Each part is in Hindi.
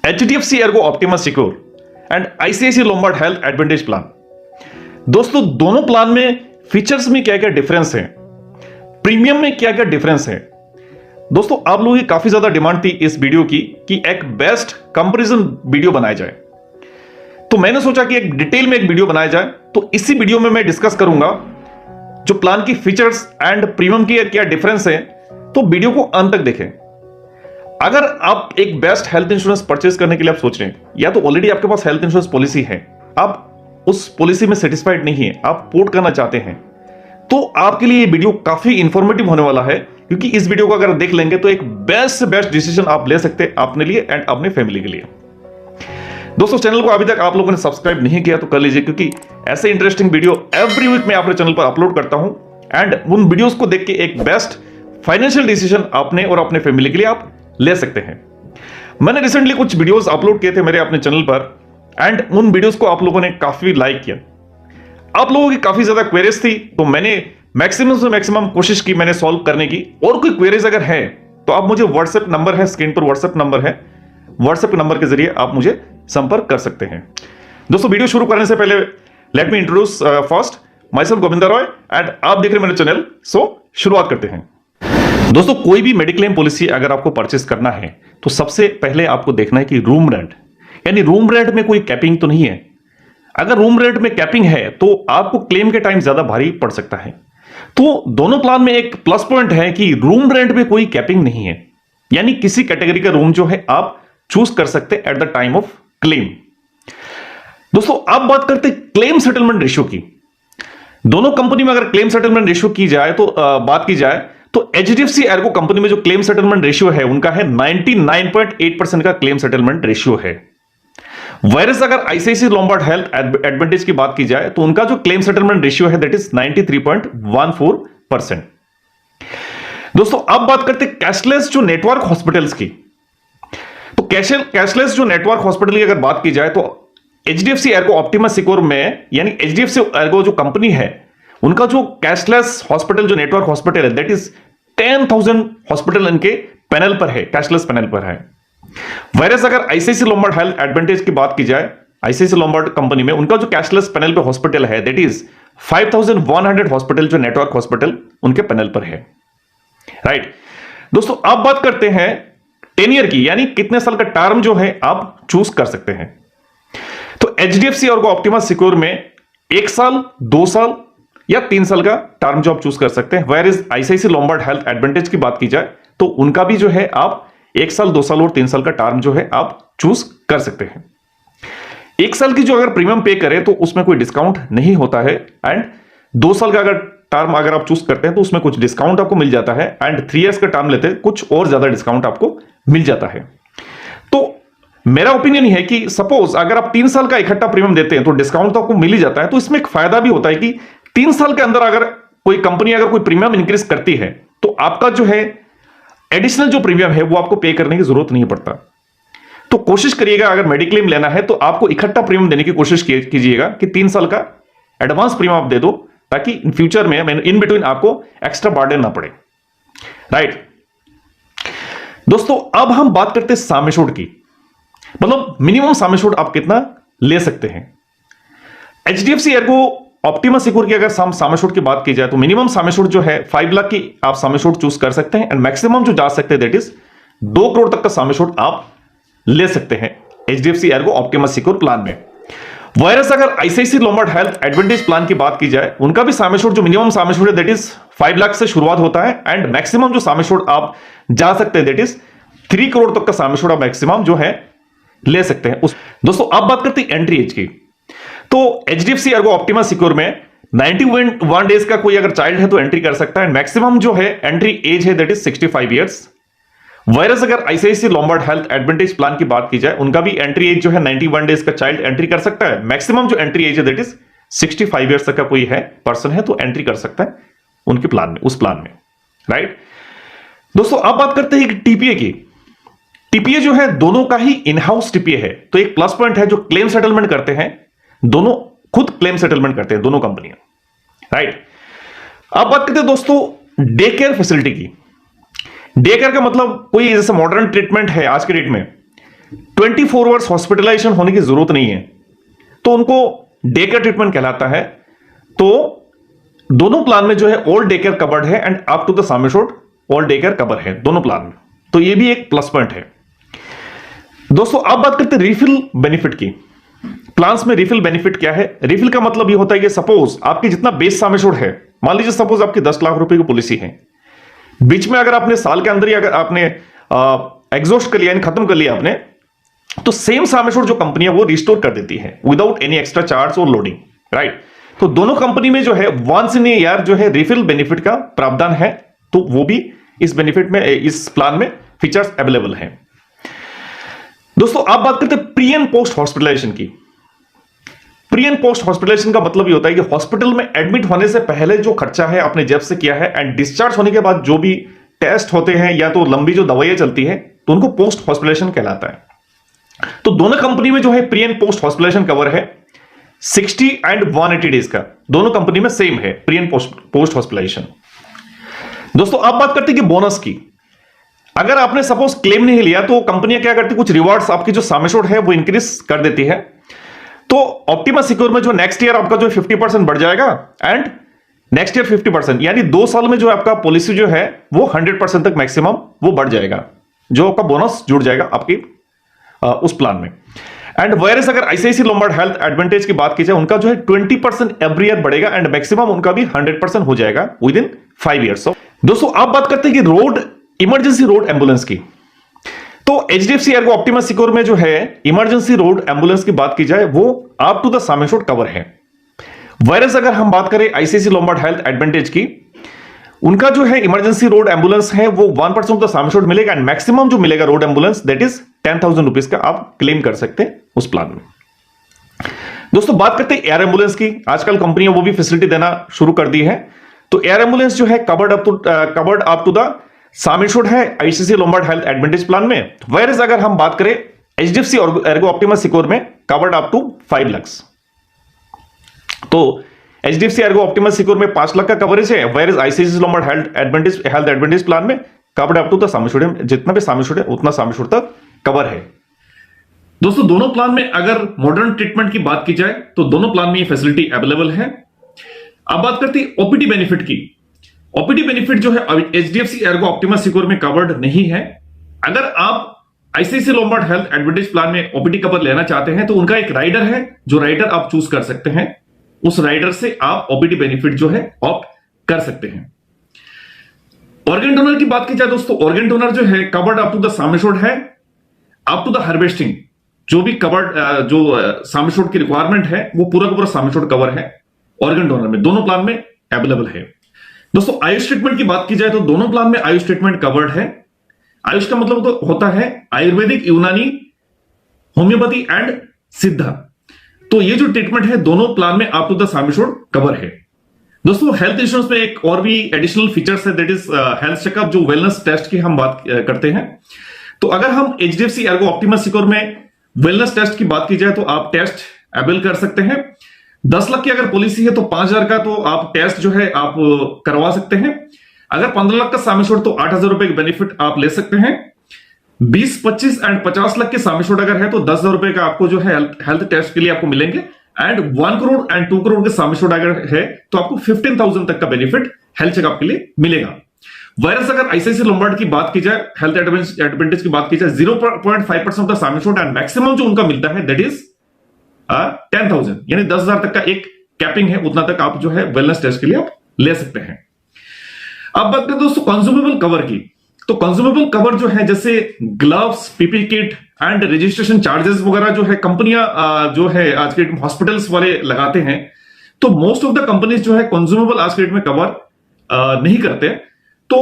HDFC Ergo Optima Secure and ICICI Lombard Health Advantage plan. दोस्तों दोनों प्लान में फीचर्स में क्या क्या डिफरेंस है, प्रीमियम में क्या क्या डिफरेंस है। दोस्तों आप लोगों की काफी ज्यादा डिमांड थी इस वीडियो की कि एक बेस्ट कंपैरिजन वीडियो बनाया जाए, तो मैंने सोचा कि एक डिटेल में एक वीडियो बनाया जाए। तो इसी वीडियो में मैं डिस्कस करूंगा जो प्लान की फीचर्स एंड प्रीमियम की क्या डिफरेंस है। तो वीडियो को अंत तक देखें। अगर आप एक बेस्ट हेल्थ इंश्योरेंस परचेज करने के लिए आप सोच रहे हैं, या तो ऑलरेडी आपके पास हेल्थ इंश्योरेंस पॉलिसी है, आप उस पॉलिसी में सेटिस्फाइड नहीं है, आप पोर्ट करना चाहते हैं, तो आपके लिए ये वीडियो काफी इंफॉर्मेटिव होने वाला है। क्योंकि इस वीडियो को अगर देख लेंगे तो एक बेस्ट से बेस्ट डिसीजन आप ले सकते हैं अपने लिए एंड अपने फैमिली के लिए। दोस्तों चैनल को अभी तक आप लोगों ने सब्सक्राइब नहीं किया तो कर लीजिए, क्योंकि ऐसे इंटरेस्टिंग वीडियो एवरी वीक मैं अपने चैनल पर अपलोड करता हूं एंड उन वीडियोस को देख के एक बेस्ट फाइनेंशियल डिसीजन अपने और अपने फैमिली के लिए आप ले सकते हैं। मैंने रिसेंटली कुछ वीडियोस अपलोड किए थे मेरे अपने चैनल पर एंड उन वीडियोस को आप लोगों ने काफी लाइक किया। आप लोगों की काफी ज्यादा क्वेरीज थी, तो मैंने मैक्सिमम से मैक्सिमम कोशिश की मैंने सॉल्व करने की। और कोई क्वेरीज अगर है तो आप मुझे व्हाट्सएप नंबर है, स्क्रीन पर व्हाट्सएप नंबर है, व्हाट्सएप नंबर के जरिए आप मुझे संपर्क कर सकते हैं। दोस्तों वीडियो शुरू करने से पहले let me introduce first my self Govinda Roy and आप देख रहे हैं मेरे चैनल। सो शुरुआत करते हैं। दोस्तों कोई भी मेडिक्लेम पॉलिसी अगर आपको परचेस करना है तो सबसे पहले आपको देखना है कि रूम रेंट, यानी रूम रेंट में कोई कैपिंग तो नहीं है। अगर रूम रेंट में कैपिंग है तो आपको क्लेम के टाइम ज्यादा भारी पड़ सकता है। तो दोनों प्लान में एक प्लस पॉइंट है कि रूम रेंट में कोई कैपिंग नहीं है, यानी किसी कैटेगरी का रूम जो है आप चूज कर सकते हैं at the time of claim. दोस्तों आप बात करते हैं क्लेम सेटलमेंट रेशियो की। दोनों कंपनी में अगर क्लेम सेटलमेंट रेशियो की जाए तो बात की जाए तो HDFC एर्गो कंपनी में जो क्लेम सेटलमेंट रेशियो है उनका है 99.8% का क्लेम सेटलमेंट रेशियो है। वायरस अगर ICICI लोम्बार्ड हेल्थ एडवांटेज की बात की जाए तो उनका जो क्लेम सेटलमेंट रेशियो है दैट इज 93.14%। दोस्तों अब बात करते हैं कैशलेस जो नेटवर्क हॉस्पिटल्स की। तो कैशलेस जो नेटवर्क हॉस्पिटल की अगर बात की जाए तो HDFC एर्गो ऑप्टिमा सिक्योर में, यानी HDFC एर्गो जो कंपनी है उनका जो कैशलेस हॉस्पिटल जो नेटवर्क हॉस्पिटल है दैट इज 10,000 हॉस्पिटल इनके पैनल पर है, कैशलेस पैनल पर है। वायरस अगर ICICI लोम्बार्ड हेल्थ एडवांटेज की बात की जाए, ICICI लोम्बार्ड कंपनी में उनका जो कैशलेस पैनल पे हॉस्पिटल है दैट इज 5,100 हॉस्पिटल जो नेटवर्क हॉस्पिटल उनके पैनल पर है। राइट दोस्तों अब बात करते हैं 10 ईयर की, यानी कितने साल का टर्म जो है आप चूज कर सकते हैं। तो HDFC और ऑप्टिमा सिक्योर में 1 साल, 2 साल या 3 साल का टर्म जो आप चूज कर सकते हैं। Where is ICICI Lombard health advantage की बात की जाए तो उनका भी जो है आप 1 साल, 2 साल और 3 साल का टर्म जो है आप चूज कर सकते हैं। 1 साल की जो अगर प्रीमियम पे करें तो उसमें कोई डिस्काउंट नहीं होता है एंड 2 साल का अगर टर्म अगर आप चूज करते हैं तो उसमें कुछ डिस्काउंट आपको मिल जाता है एंड 3 इयर्स का टर्म लेते हैं कुछ और ज्यादा डिस्काउंट आपको मिल जाता है। तो मेरा ओपिनियन है कि सपोज अगर आप 3 साल का इकट्ठा प्रीमियम देते हैं तो डिस्काउंट तो आपको मिल ही जाता है। तो इसमें एक फायदा भी होता है कि 3 साल के अंदर अगर कोई कंपनी अगर कोई प्रीमियम इंक्रीज करती है तो आपका जो है एडिशनल जो प्रीमियम है वो आपको पे करने की जरूरत नहीं पड़ता। तो कोशिश करिएगा अगर मेडिक्लेम लेना है तो आपको इकट्ठा प्रीमियम देने की कोशिश कीजिएगा कि 3 साल का एडवांस प्रीमियम आप दे दो, ताकि इन फ्यूचर में इन बिटवीन आपको एक्स्ट्रा बर्डन ना पड़े। राइट दोस्तों अब हम बात करते हैं सम एश्योर्ड की, मतलब मिनिमम सम एश्योर्ड आप कितना ले सकते हैं। HDFC एर्गो ऑप्टिमा सिक्योर की अगर सम एश्योर्ड की बात की जाए तो मिनिमम सम एश्योर्ड जो है 5 लाख की आप सम एश्योर्ड चूज कर सकते हैं एंड मैक्सिमम जो जा सकते हैं दैट इज 2 करोड़ तक का सम एश्योर्ड आप ले सकते हैं HDFC Ergo Optima secure plan में। वायरस अगर ICICI Lombard health advantage plan की बात की जाए उनका भी सम एश्योर्ड जो मिनिमम सम एश्योर्ड है दैट इज 5 लाख से शुरुआत होता है एंड मैक्सिमम जो सम एश्योर्ड आप जा सकते हैं दैट इज 3 करोड़ तक का सम एश्योर्ड आप मैक्सिमम जो है ले सकते हैं। दोस्तों अब बात करते हैं एंट्री एज की। तो HDFC एर्गो ऑप्टिमा सिक्योर में 91 डेज का कोई अगर चाइल्ड है तो एंट्री कर सकता है। मैक्सिमम जो है एंट्री एज है दैट इज 65 इयर्स। वायरस अगर ICICI Lombard health advantage plan की बात की जाए उनका भी एंट्री एज जो है 91 डेज का चाइल्ड एंट्री कर सकता है। मैक्सिमम जो एंट्री एज है दैट इज 65 इयर्स तक का कोई है पर्सन है तो एंट्री कर सकता है उनके प्लान में, उस प्लान में। राइट दोस्तों अब बात करते हैं TPA की। TPA जो है दोनों का ही इन हाउस TPA है, तो एक प्लस पॉइंट है जो क्लेम सेटलमेंट करते हैं, दोनों खुद क्लेम सेटलमेंट करते हैं दोनों कंपनियां। राइट अब बात करते हैं दोस्तों डे केयर फैसिलिटी की। डे केयर का मतलब कोई जैसे मॉडर्न ट्रीटमेंट है आज के डेट में, 24 आवर्स हॉस्पिटलाइजेशन होने की जरूरत नहीं है, तो उनको डे केयर ट्रीटमेंट कहलाता है। तो दोनों प्लान में जो है ऑल डे केयर कवर्ड है and up to the sum assured all day care cover है दोनों प्लान में। तो ये भी एक प्लस पॉइंट है। दोस्तों अब बात करते हैं रिफिल बेनिफिट की। प्लान्स में रिफिल बेनिफिट क्या है? रिफिल का मतलब ये होता है कि सपोज आपकी जितना बेस सम एश्योर्ड है, मान लीजिए सपोज आपकी 10 लाख रुपए की पॉलिसी है, बीच में अगर आपने साल के अंदर ही अगर आपने एग्जॉस्ट कर लिया, खत्म कर लिया आपने, तो सेम सम एश्योर्ड जो कंपनी है वो रिस्टोर कर देती है विदाउट एनी एक्स्ट्रा चार्ज और लोडिंग, राइट। तो दोनों कंपनी में जो है वंस इन ए ईयर जो है रिफिल बेनिफिट का प्रावधान है, तो वो भी इस बेनिफिट में, इस प्लान में फीचर्स अवेलेबल हैं। दोस्तों आप बात करते हैं प्री एंड पोस्ट हॉस्पिटलाइजेशन की। प्री एंड पोस्ट हॉस्पिटलाइजेशन का मतलब ये होता है कि हॉस्पिटल में एडमिट होने से पहले जो खर्चा है आपने जेब से किया है, एंड डिस्चार्ज होने के बाद जो भी टेस्ट होते हैं या तो लंबी जो दवाइयां चलती है, तो उनको पोस्ट हॉस्पिटलाइजेशन कहलाता है। तो दोनों कंपनी में जो है pre and post hospitalisation cover है 60 एंड 180 डेज का, दोनों कंपनी में सेम है प्री एंड पोस्ट हॉस्पिटलाइजेशन। दोस्तों आप बात करते हैं कि बोनस की। अगर आपने सपोज क्लेम नहीं लिया तो कंपनियां क्या करती है, कुछ रिवार्ड्स आपकी जो सम एश्योर्ड है वो इंक्रीज कर देती है। तो ऑप्टिमा सिक्योर में जो नेक्स्ट ईयर आपका जो 50% बढ़ जाएगा एंड नेक्स्ट ईयर 50%, यानी 2 साल में जो आपका पॉलिसी जो है वो 100% तक मैक्सिमम वो बढ़ जाएगा, जो आपका बोनस जुड़ जाएगा आपकी उस प्लान में। एंड वायरस अगर आईसीआईसीआई लोम्बार्ड हेल्थ एडवांटेज की बात की जाए, उनका जो है 20% एवरी ईयर बढ़ेगा एंड मैक्सिमम उनका भी 100% हो जाएगा विद इन 5 ईयर्स। दोस्तों आप बात करते हैं कि रोड इमरजेंसी रोड एम्बुलेंस की। तो एचडीएफसी एर्गो ऑप्टिमा सिक्योर में जो है इमरजेंसी रोड एम्बुलेंस की बात की जाए, वो up to the sum assured cover है। वायरस अगर हम बात करें आईसीआईसीआई लोम्बार्ड हेल्थ एडवांटेज की, उनका जो है इमरजेंसी रोड एम्बुलेंस है वो 1% ऑफ द सम एश्योर्ड मिलेगा एंड मैक्सिमम जो मिलेगा road ambulance that is 10,000 rupees का आप क्लेम कर सकते हैं उस प्लान में। दोस्तों बात करते हैं एयर एम्बुलेंस की। आजकल कंपनियां वो भी फैसिलिटी देना शुरू कर दी है। तो एयर एम्बुलेंस जो है covered up to the sum assured है ICICI Lombard health advantage plan में। वायरस अगर हम बात करें एचडीएफसी एर्गो ऑप्टिमा सिक्योर में कवर्ड अप टू 5 लाख। तो एचडीएफसी एर्गो ऑप्टिमा सिक्योर में 5 लाख का कवरेज है, whereas ICICI Lombard health advantage plan में covered up to the sum assured, जितना भी सम एश्योर्ड है उतना सम एश्योर्ड तक कवर है। दोस्तों दोनों प्लान में अगर मॉडर्न ट्रीटमेंट की बात की जाए तो दोनों प्लान में ये फैसिलिटी अवेलेबल है। अब बात करते हैं ओपीडी बेनिफिट की। ओपीडी बेनिफिट जो है एचडीएफसी एर्गो ऑप्टिमा सिक्योर में कवर्ड नहीं है। अगर आप ICICI Lombard health advantage plan में ओपीडी कवर लेना चाहते हैं तो उनका एक राइडर है, जो राइडर आप चूज कर सकते हैं, उस राइडर से आप ओपीडी बेनिफिट जो है ऑप्ट कर सकते हैं। ऑर्गन डोनर की बात की जाए दोस्तों, ऑर्गन डोनर जो है covered up to the sum assured है, अप टू द हार्वेस्टिंग जो भी कवर्ड जो सम एश्योर्ड की रिक्वायरमेंट है वो पूरा का पूरा सम एश्योर्ड कवर है ऑर्गन डोनर में, दोनों प्लान में अवेलेबल है। दोस्तों आयुष ट्रीटमेंट की बात की जाए तो दोनों प्लान में आयुष ट्रीटमेंट कवर्ड है। आयुष का मतलब तो होता है आयुर्वेदिक, यूनानी, होम्योपैथी एंड सिद्धा। तो ये जो ट्रीटमेंट है दोनों प्लान में up to the sum assured cover है। दोस्तों हेल्थ इंश्योरेंस में एक और भी एडिशनल फीचर्स है, दैट इज हेल्थ चेकअप, जो वेलनेस टेस्ट की हम बात करते हैं। तो अगर हम एचडीएफसी एर्गो ऑप्टिमा सिक्योर में वेलनेस टेस्ट की बात की जाए तो आप टेस्ट अवेल कर सकते हैं। 10 लाख की अगर पॉलिसी है तो 5,000 का तो आप टेस्ट जो है आप करवा सकते हैं। अगर 15 लाख का सम एश्योर्ड तो 8,000 रुपए का बेनिफिट आप ले सकते हैं। 20, 25 एंड 50 लाख के सम एश्योर्ड अगर है तो 10,000 रुपए का आपको जो है हेल्थ टेस्ट के लिए आपको मिलेंगे। एंड 1 करोड़ एंड 2 करोड़ के सम एश्योर्ड अगर है तो आपको 15,000 तक का बेनिफिट हेल्थ चेकअप के लिए मिलेगा। वायरस अगर आईसीआईसीआई लोम्बार्ड की बात की जाए, हेल्थ एडवांटेज की बात की जाए, 0.5% of the sum assured and maximum जो उनका मिलता है दैट इज 10,000, यानी 10,000 तक का एक कैपिंग है, उतना तक आप जो है वेलनेस टेस्ट के लिए आप ले सकते हैं। अब बात करें दोस्तों कंज्यूमेबल कवर की। तो कंज्यूमेबल कवर जो है जैसे gloves, PP kit and registration charges वगैरह जो है कंपनियां जो है आज के डेट में हॉस्पिटल्स वाले लगाते हैं, तो मोस्ट ऑफ द कंपनीज जो है कंज्यूमेबल आज के डेट में कवर नहीं करते। तो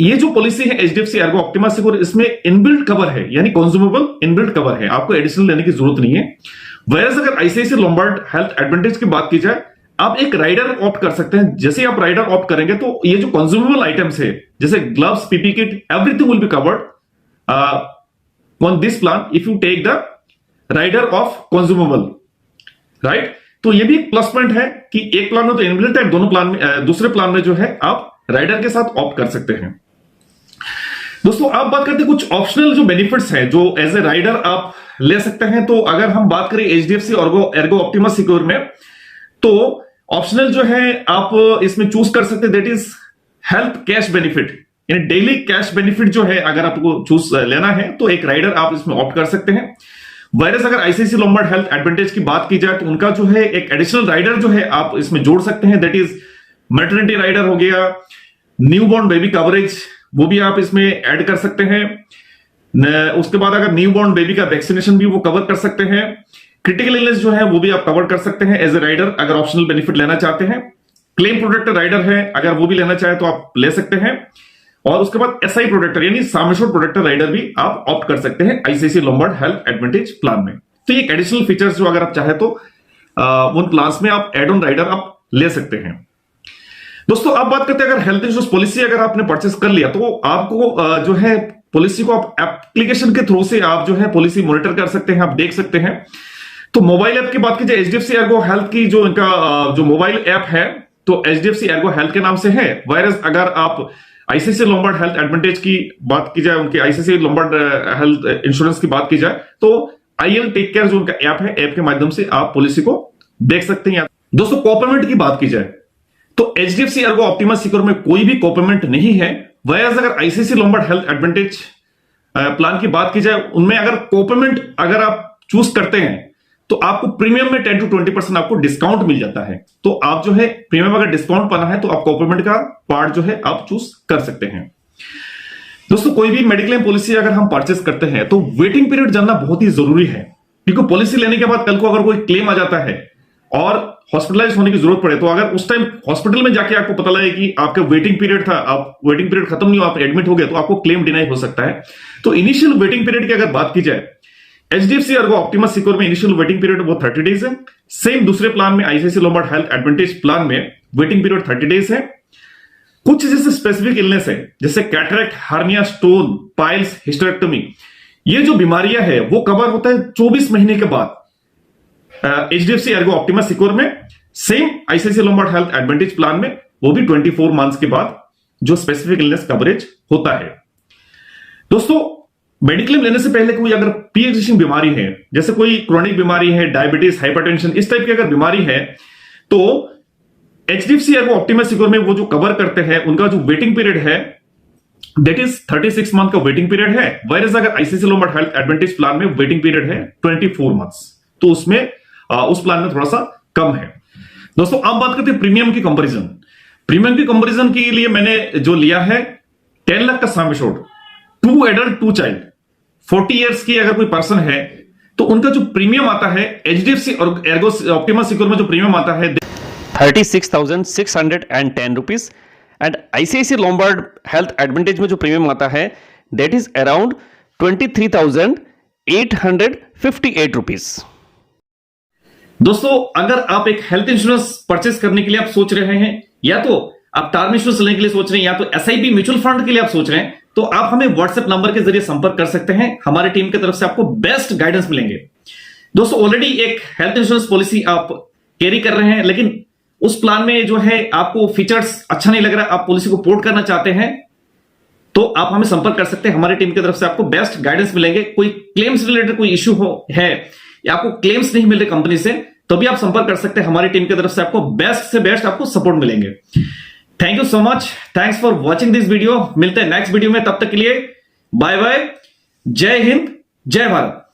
ये जो पॉलिसी है एचडीएफसी एर्गो ऑप्टिमा सिक्योर, इसमें इनबिल्ट कवर है, यानी कंज्यूमेबल इनबिल्ट कवर है, आपको एडिशनल लेने की जरूरत नहीं है। वैसे अगर आईसीआईसीआई लोम्बार्ड हेल्थ एडवांटेज की बात की जाए, आप एक राइडर ऑप्ट कर सकते हैं। जैसे आप राइडर ऑप्ट करेंगे तो ये जो कंज्यूमेबल आइटम्स है जैसे gloves, PP kit, everything will be covered on this plan if you take the rider of consumable, right. तो ये भी एक प्लस पॉइंट है कि एक प्लान में तो इनबिल्ट है, दोनों प्लान में दूसरे प्लान में जो है आप राइडर के साथ ऑप्ट कर सकते हैं। दोस्तों आप बात करते हैं कुछ ऑप्शनल जो बेनिफिट्स हैं जो एज ए राइडर आप ले सकते हैं। तो अगर हम बात करें एचडीएफसी एर्गो ऑप्टिमा सिक्योर में, तो ऑप्शनल जो है आप इसमें चूज कर सकते हैं, that is health cash benefit, यानी डेली कैश बेनिफिट जो है अगर आपको चूज लेना है तो एक राइडर आप इसमें ऑप्ट कर सकते हैं। वायरस अगर आईसीआईसीआई लोम्बार्ड हेल्थ एडवांटेज की बात की जाए तो उनका जो है एक एडिशनल राइडर जो है आप इसमें जोड़ सकते हैं, दैट इज मैटरनिटी राइडर हो गया, न्यूबॉर्न बेबी कवरेज वो भी आप इसमें ऐड कर सकते हैं। उसके बाद अगर न्यूबॉर्न बेबी का वैक्सीनेशन भी वो कवर कर सकते हैं। क्रिटिकल इलनेस जो है वो भी आप कवर कर सकते हैं एज ए राइडर अगर ऑप्शनल बेनिफिट लेना चाहते हैं। क्लेम प्रोटेक्टर राइडर है, अगर वो भी लेना चाहे तो आप ले सकते हैं। और उसके बाद एसआई प्रोटेक्टर यानी सम एश्योर्ड प्रोटेक्टर राइडर भी आप ऑप्ट कर सकते हैं ICICI Lombard health advantage plan में। तो ये एडिशनल फीचर्स जो अगर आप चाहे तो उन प्लान्स में आप एड ऑन राइडर आप ले सकते हैं। दोस्तों आप बात करते हैं अगर हेल्थ इंश्योरेंस पॉलिसी अगर आपने परचेस कर लिया तो आपको जो है पॉलिसी को आप एप्लीकेशन के थ्रू से आप जो है पॉलिसी मॉनिटर कर सकते हैं, आप देख सकते हैं। तो मोबाइल ऐप की बात की जाए एचडीएफसी एर्गो हेल्थ की जो इनका जो मोबाइल ऐप है तो एचडीएफसी एर्गो हेल्थ के नाम से है। वायरस अगर आप आईसीआईसीआई लोम्बार्ड हेल्थ एडवांटेज की बात की जाए, उनके आईसीआईसीआई लोम्बार्ड हेल्थ इंश्योरेंस की बात की जाए तो आईएल टेक केयर जो उनका ऐप है, ऐप के माध्यम से आप पॉलिसी को देख सकते हैं। दोस्तों कोपेमेंट की बात की जाए तो एचडीएफसी एर्गो ऑप्टिमा सिक्योर में कोई भी कोपेमेंट नहीं है। वायरस अगर ICICI Lombard health advantage plan की बात की जाए उनमें अगर कोपेमेंट अगर आप चूज करते हैं तो आपको प्रीमियम में 10 to 20% आपको डिस्काउंट मिल जाता है। तो आप जो है प्रीमियम अगर डिस्काउंट पाना है तो आप कोपेमेंट का पार्ट जो है आप चूज कर सकते हैं। दोस्तों कोई भी मेडिक्लेम पॉलिसी अगर हम परचेस करते हैं तो वेटिंग पीरियड जानना बहुत ही जरूरी है, क्योंकि पॉलिसी लेने के बाद कल को अगर कोई क्लेम आ जाता है और हॉस्पिटलाइज होने की जरूरत पड़े तो अगर उस टाइम हॉस्पिटल में जाके आपको पता लगे कि आपका वेटिंग पीरियड था, आप वेटिंग पीरियड खत्म नहीं हो, आप एडमिट हो गए, तो आपको क्लेम डिनाई हो सकता है। तो इनिशियल वेटिंग पीरियड की अगर बात की जाए एचडीएफसी एर्गो ऑप्टिमा सिक्योर में इनिशियल वेटिंग पीरियड वो 30 डेज है। सेम दूसरे प्लान में ICICI Lombard health advantage plan में वेटिंग पीरियड 30 डेज है। कुछ जैसे स्पेसिफिक इलनेस है जैसे cataract, hernia, stone, piles, hysterectomy, ये जो बीमारियां है वो कवर होता है 24 महीने के बाद एचडीएफसी एर्गो ऑप्टिमा सिक्योर में। Same ICICI Lombard health advantage plan में वो भी 24 मंथ्स के बाद जो स्पेसिफिक इलनेस कवरेज होता है। दोस्तों मेडिक्लेम लेने से पहले कोई अगर प्री एग्जिस्टिंग बीमारी है, जैसे कोई क्रोनिक बीमारी है, डायबिटीज, हाइपरटेंशन, इस टाइप की अगर बीमारी है तो एचडीएफसी एर्गो ऑप्टिमा सिक्योर में वो जो कवर करते हैं उनका जो वेटिंग पीरियड है दैट इज 36 मंथ का वेटिंग पीरियड है। वायरस अगर ICICI Lombard health advantage plan में वेटिंग पीरियड है 24 मंथ्स, तो उसमें उस प्लान में थोड़ा सा कम है। दोस्तों आप बात करते हैं प्रीमियम की कंपैरिजन। प्रीमियम की कंपैरिजन के लिए मैंने जो लिया है 10 लाख का sum assured, 2 adult 2 child, 40 years की अगर कोई पर्सन है तो उनका जो प्रीमियम आता है एचडीएफसी एर्गो ऑप्टिमा सिक्योर में जो प्रीमियम आता है 36,610 rupees and ICICI Lombard health advantage में जो प्रीमियम आता है दैट इज अराउंड 23,858 रुपीज। दोस्तों अगर आप एक हेल्थ इंश्योरेंस परचेस करने के लिए आप सोच रहे हैं, या तो आप टर्म इंश्योरेंस लेने के लिए सोच रहे हैं, या तो एसआईपी म्यूचुअल फंड के लिए आप सोच रहे हैं, तो आप हमें व्हाट्सएप नंबर के जरिए संपर्क कर सकते हैं। हमारी टीम की तरफ से आपको बेस्ट गाइडेंस मिलेंगे। दोस्तों ऑलरेडी एक हेल्थ इंश्योरेंस पॉलिसी आप कैरी कर रहे हैं लेकिन उस प्लान में जो है आपको फीचर्स अच्छा नहीं लग रहा, आप पॉलिसी को पोर्ट करना चाहते हैं, तो आप हमें संपर्क कर सकते हैं। हमारी टीम की तरफ से आपको बेस्ट गाइडेंस मिलेंगे। कोई क्लेम्स रिलेटेड कोई इश्यू है या आपको क्लेम्स नहीं मिल रहे कंपनी से, तो भी आप संपर्क कर सकते हैं। हमारी टीम की तरफ से आपको बेस्ट से बेस्ट आपको सपोर्ट मिलेंगे। Thank you so much, thanks for watching this video. मिलते हैं नेक्स्ट वीडियो में, तब तक के लिए बाय बाय, जय हिंद, जय भारत।